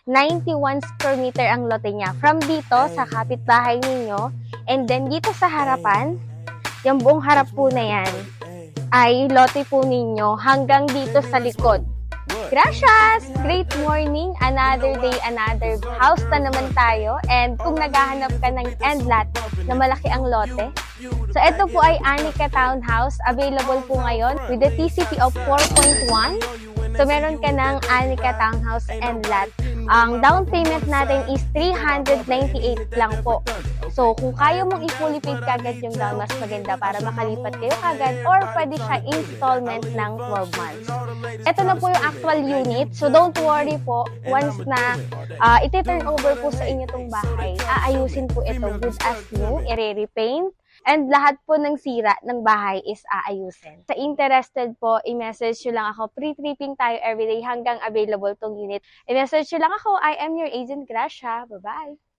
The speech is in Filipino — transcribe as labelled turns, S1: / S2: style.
S1: 91 square meter ang lote niya. From dito sa kapitbahay ninyo, and then dito sa harapan, yung buong harap po na yan, ay lote po ninyo hanggang dito sa likod. Gracias! Great morning! Another day, another house na naman tayo. And kung naghahanap ka ng end lot na malaki ang lote, so ito po ay Anika Townhouse. Available po ngayon with the TCP of 4.1. So meron ka ng Anika Townhouse end lot. Ang down payment natin is 398 lang po. So kung kaya mong i-fully paid kagad yung down, mas maganda para makalipat kayo kagad, or pwede siya installment ng 12 months. Ito na po yung actual unit. So don't worry po, once na iti-turn over po sa inyo itong bahay, aayusin po ito good as new, i-repaint, and lahat po ng sira ng bahay is aayusin. Sa interested po, i-message nyo lang ako. Pre-tripping tayo everyday hanggang available tong unit. I-message nyo lang ako. I am your agent, Gracia. Bye-bye!